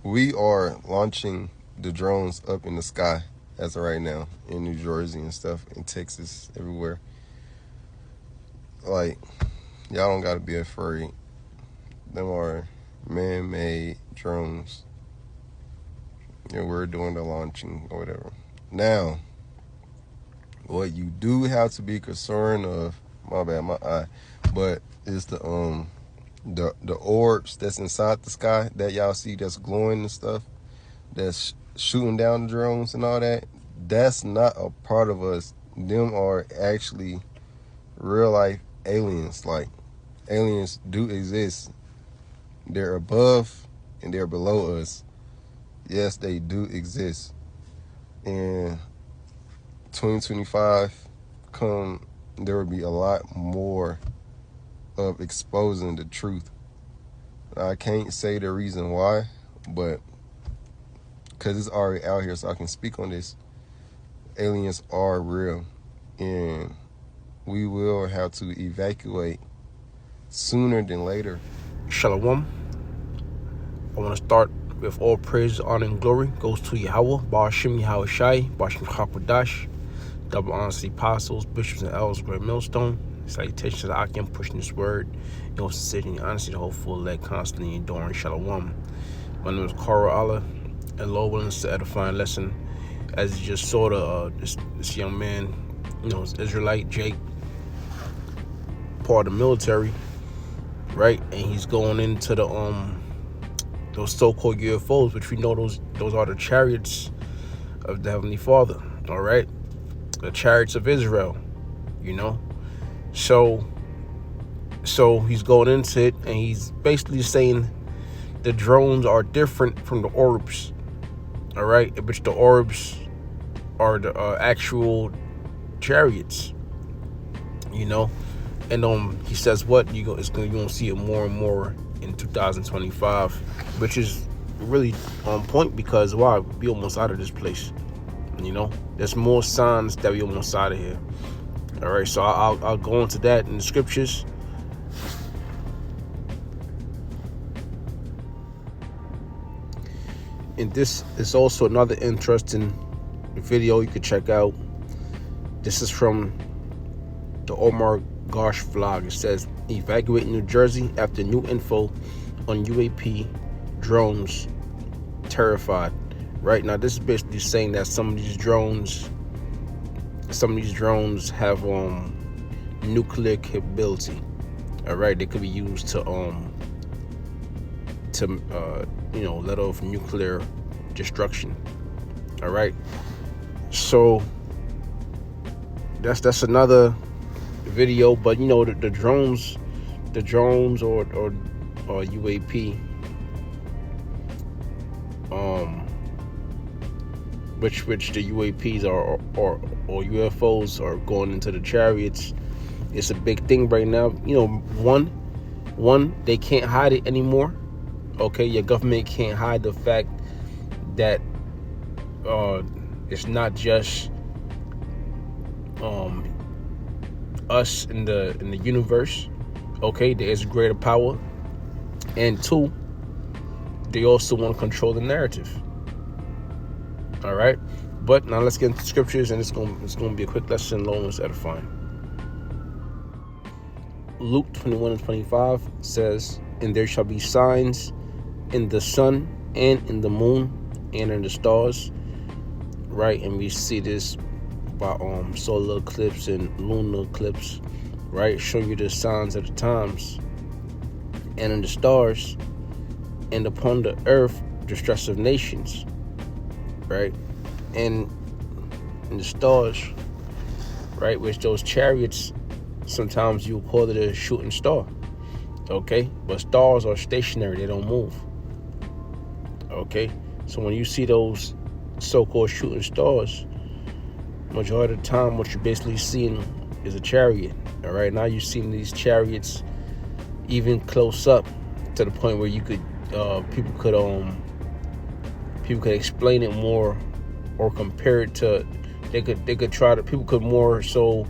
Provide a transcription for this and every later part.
We are launching the drones up in the sky as of right now in New Jersey and stuff, in Texas, everywhere. Like, y'all don't gotta be afraid. Them are man-made drones. And we're doing the launching or whatever. Now, what you do have to be concerned of, my bad, my eye, but is the orbs that's inside the sky that y'all see that's glowing and stuff, that's shooting down the drones and all that. That's not a part of us. Them are actually real life aliens. Like, aliens do exist. They're above and they're below us. Yes, they do exist. And 2025 there will be a lot more of exposing the truth. I can't say the reason why, but because it's already out here, so I can speak on this. Aliens are real, and we will have to evacuate sooner than later. Shalom. I want to start with all praise, honor, and glory goes to Yahweh, Ba'ashim Yahweh Shai, Ba'ashim Hakwadash, double honor to the apostles, bishops, and elders, great millstone. Salutations to the Akim pushing this word, and also sitting honestly the whole full leg, constantly enduring. Shalom. My name is Kara Allah, and Lord willing to edify and lesson. As you just saw this young man, Israelite Jake, part of the military, right? And he's going into those so-called UFOs, which we know those are the chariots of the Heavenly Father, all right? The chariots of Israel, So he's going into it, and he's basically saying the drones are different from the orbs, all right? Which the orbs are the actual chariots, And he says what you're gonna see it more and more in 2025, which is really on point because we almost out of this place. There's more signs that we almost out of here. All right, so I'll go into that in the scriptures. And this is also another interesting video you could check out. This is from the Omar Gosh vlog. It says, evacuate New Jersey after new info on UAP drones, terrified. Right now, this is basically saying that some of these drones have nuclear capability. All right, they could be used to let off nuclear destruction. All right, so that's another video. But the drones or UAP, which the UAPs or UFOs are going into the chariots. It's a big thing right now. One, they can't hide it anymore. Okay, your government can't hide the fact that it's not just us in the universe. Okay, there is greater power. And two, they also want to control the narrative. All right, but now let's get into scriptures, and it's gonna be a quick lesson. Lord is edifying. Luke 21:25 says, and there shall be signs in the sun and in the moon and in the stars. Right, and we see this by solar eclipse and lunar eclipse, right, showing you the signs of the times, and in the stars, and upon the earth distress of nations, right, and in the stars, right, which those chariots, sometimes you call it a shooting star. Okay, but stars are stationary, they don't move. Okay, so when you see those so-called shooting stars, majority of the time what you're basically seeing is a chariot. All right, now you're seeing these chariots even close up to the point where you could people could explain it more or compare it to, they could try to, people could more so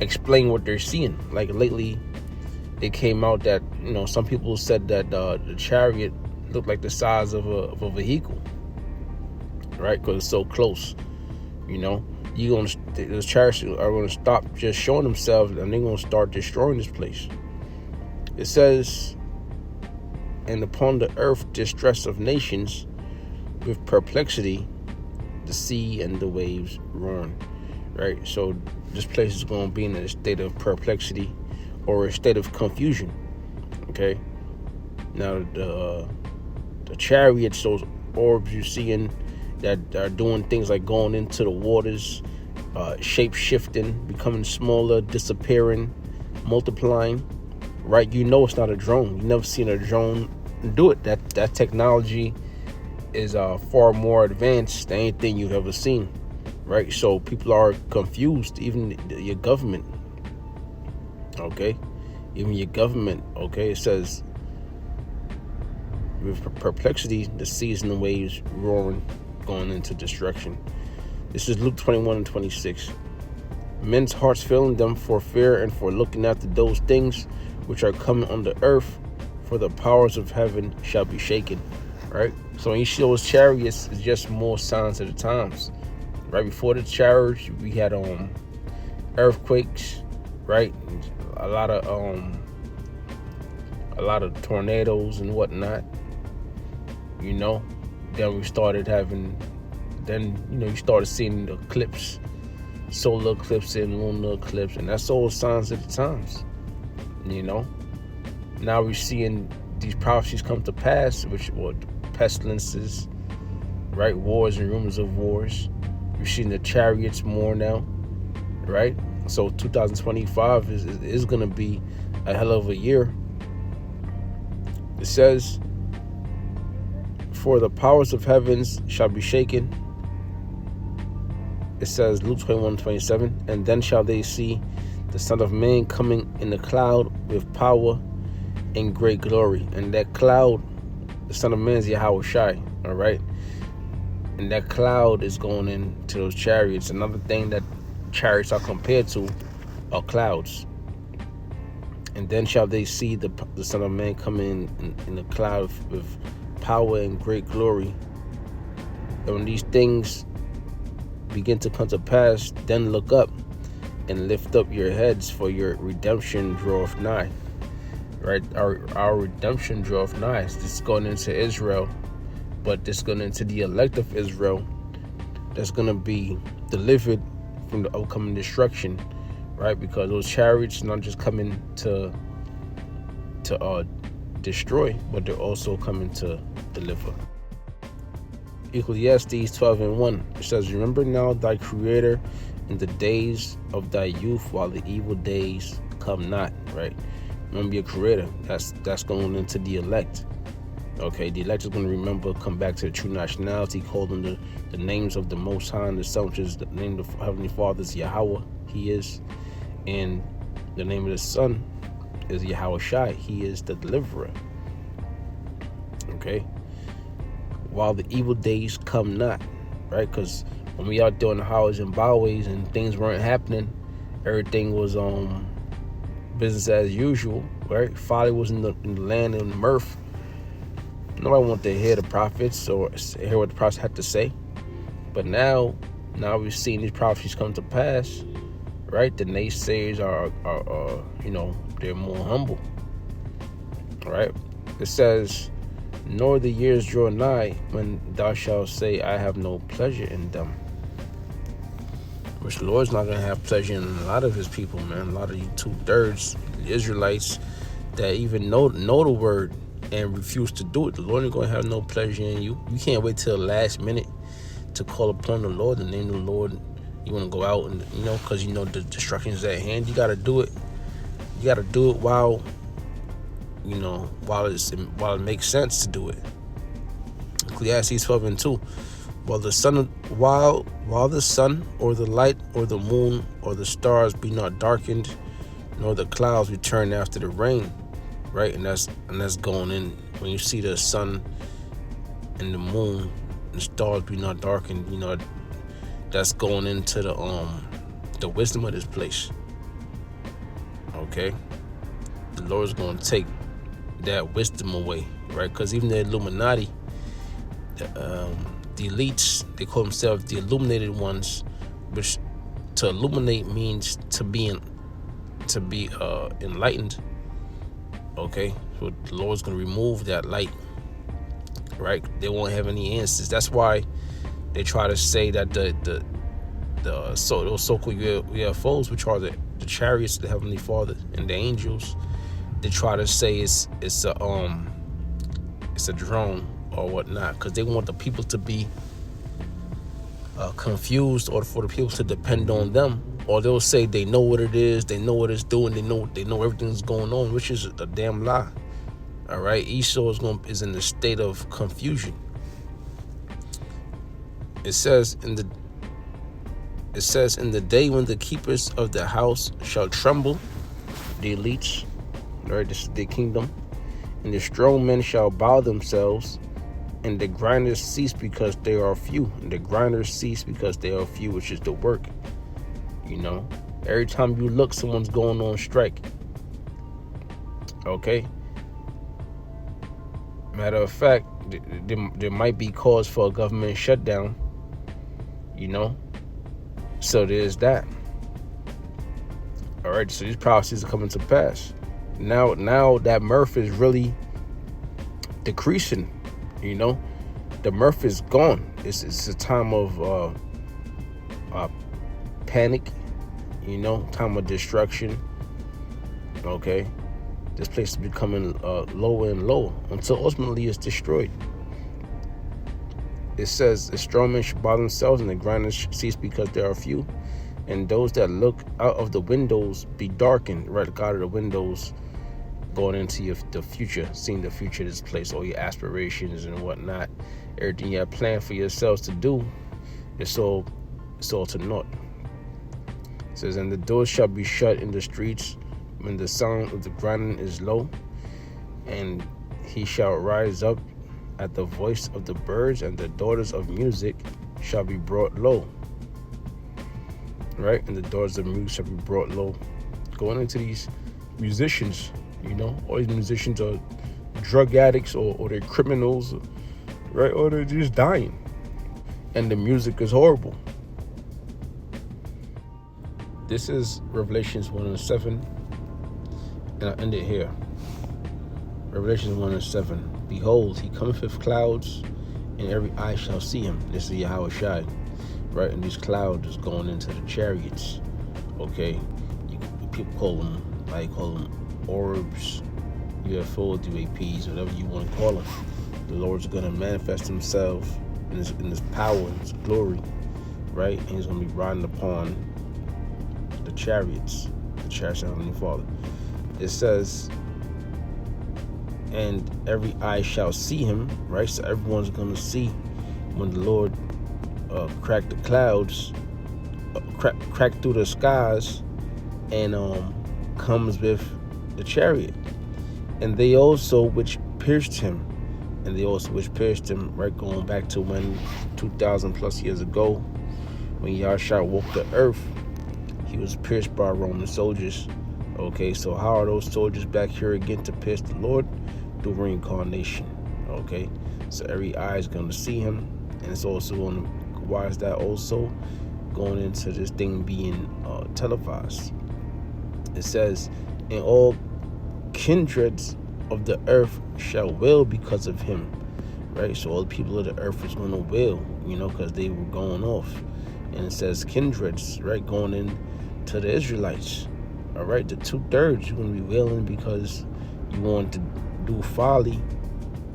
explain what they're seeing. Like lately it came out that some people said that the chariot look like the size of a vehicle, right? Because it's so close. You know, the chariots are gonna stop just showing themselves, and they're gonna start destroying this place. It says, "And upon the earth distress of nations, with perplexity, the sea and the waves roaring." Right. So this place is gonna be in a state of perplexity, or a state of confusion. Okay. Now the chariots, those orbs you see in that are doing things like going into the waters, shape shifting, becoming smaller, disappearing, multiplying. Right, you know it's not a drone. You never seen a drone do it. That technology is far more advanced than anything you've ever seen. Right, so people are confused. Even your government. Okay, even your government. Okay, it says, with perplexity, the seas and the waves roaring, going into destruction. This is Luke 21:26. Men's hearts failing them for fear and for looking after those things which are coming on the earth, for the powers of heaven shall be shaken. Right? So when you see those chariots, it's just more signs of the times. Right before the chariots, we had earthquakes, right? A lot of tornadoes and whatnot. You know, then we started having, you started seeing the eclipse, solar eclipse and lunar eclipse, and that's all signs of the times. You know, now we're seeing these prophecies come to pass, which were pestilences, right? Wars and rumors of wars. We're seeing the chariots more now, right? So 2025 is going to be a hell of a year. It says, "For the powers of heavens shall be shaken." It says, Luke 21:27, "And then shall they see the Son of Man coming in the cloud with power and great glory." And that cloud, the Son of Man, is Yahweh Shai, all right? And that cloud is going into those chariots. Another thing that chariots are compared to are clouds. "And then shall they see the Son of Man come in the cloud with power and great glory." And when these things begin to come to pass, then look up and lift up your heads, for your redemption draweth nigh. Right? Our redemption draweth nigh. This is going into Israel, but this is going into the elect of Israel that's going to be delivered from the upcoming destruction, right? Because those chariots are not just coming to destroy, but they're also coming to deliver. Ecclesiastes 12:1, it says, "Remember now thy Creator in the days of thy youth, while the evil days come not." Right? Remember your Creator. That's going into the elect. Okay, the elect is going to remember, come back to the true nationality, call them the names of the Most High, and the Son, which is the name of the Heavenly Father is Yahweh, He is, and the name of the Son is Yahweh Shai, He is the deliverer. Okay, while the evil days come not, right? Because when we out doing the highways and byways and things weren't happening, everything was business as usual, right? Folly was in the land of mirth. Nobody wanted to hear the prophets or hear what the prophets had to say. But now we've seen these prophecies come to pass, right? The naysayers are they're more humble, right? It says, "Nor the years draw nigh when thou shalt say, I have no pleasure in them." Which the Lord's not going to have pleasure in a lot of His people, man. A lot of you 2/3 Israelites that even know the word and refuse to do it. The Lord ain't going to have no pleasure in you. You can't wait till the last minute to call upon the Lord, the name of the Lord. You want to go out and, because the destruction is at hand. You got to do it. You got to do it while it makes sense to do it. Ecclesiastes 12:2. While the sun or the light or the moon or the stars be not darkened, nor the clouds return after the rain, right? And that's going in when you see the sun and the moon and the stars be not darkened. That's going into the wisdom of this place. Okay, the Lord's going to take that wisdom away, right? Because even the Illuminati, the elites, they call themselves the illuminated ones, which to illuminate means to be enlightened. Okay, so the Lord's gonna remove that light, right? They won't have any answers. That's why they try to say that those so-called UFOs, which are the chariots of the Heavenly Father and the angels, they try to say it's a drone or whatnot, because they want the people to be confused, or for the people to depend on them. Or they'll say they know what it is, they know what it's doing, they know everything's going on, which is a damn lie. All right, Esau is in a state of confusion. It says in the day when the keepers of the house shall tremble, the elites, right? This is their kingdom, and the strong men shall bow themselves, and the grinders cease because they are few. And the grinders cease because they are few, which is the work. Every time you look, someone's going on strike. Okay. Matter of fact, there might be cause for a government shutdown. So there's that. All right. So these prophecies are coming to pass. Now that mirth is really decreasing. The mirth is gone. It's a time of panic, time of destruction. Okay, this place is becoming lower and lower until ultimately it's destroyed. It says the strong men should bow themselves, and the grinders cease because there are few, and those that look out of the windows be darkened. Right, look out of the windows, going into the future, seeing the future of this place, all your aspirations and whatnot, everything you have planned for yourselves to do, it's all to naught. It says, and the doors shall be shut in the streets when the sound of the grinding is low, and he shall rise up at the voice of the birds, and the daughters of music shall be brought low. Right, and the daughters of music shall be brought low. Going into these musicians, all these musicians are drug addicts, or they're criminals, right? Or they're just dying. And the music is horrible. This is Revelations 1:7. And I end it here. Revelations 1:7. Behold, he cometh with clouds, and every eye shall see him. This is Yahweh Shai. Right? And these clouds is going into the chariots. Okay? People call them orbs, UFO, UAPs, whatever you want to call them. The Lord's going to manifest himself in his power and his glory, right? And he's going to be riding upon the chariots of the Heavenly Father. It says, and every eye shall see him, right? So everyone's going to see when the Lord crack the clouds, crack through the skies, and comes with the chariot. And they also which pierced him, right, going back to when 2,000 plus years ago, when Yahshua woke the earth, he was pierced by Roman soldiers. Okay, so how are those soldiers back here again to pierce the Lord? Through reincarnation. Okay, so every eye is going to see him, and it's also going to, why is that also going into this thing being televised? It says, and all kindreds of the earth shall wail because of him, right? So all the people of the earth is going to wail, because they were going off. And it says kindreds, right, going in to the Israelites. All right, the 2/3, you're going to be wailing because you wanted to do folly,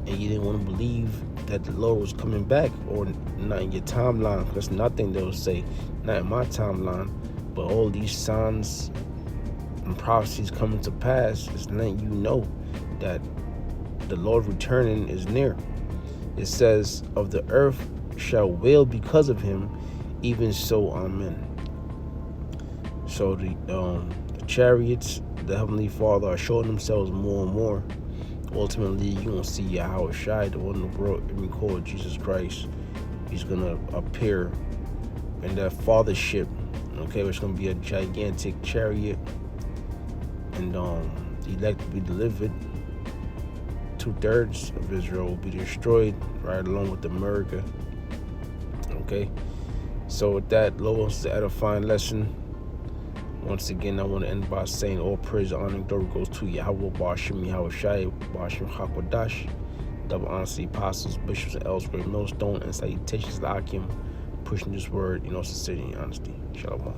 and you didn't want to believe that the Lord was coming back, or not in your timeline. There's nothing they'll say, not in my timeline, but all these signs and prophecies coming to pass is letting you know that the Lord returning is near. It says, of the earth shall wail because of him, even so, amen. So the chariots, the Heavenly Father, are showing themselves more and more. Ultimately, you're going to see Yahweh Shai, the one who brought and called Jesus Christ. He's going to appear in that fathership, okay, which is going to be a gigantic chariot, and elect to be delivered 2/3 of Israel will be destroyed, right along with America. Okay, so with that, Lowell's the edifying lesson. Once again, I want to end by saying all praise, honor, and glory goes to Yahweh, Bashim, Yahweh Shai, Bashim Hakodash, double honor to the apostles, bishops, and elders, great millstone, and salutations to Akim, pushing this word, sincerity and honesty. Shalom.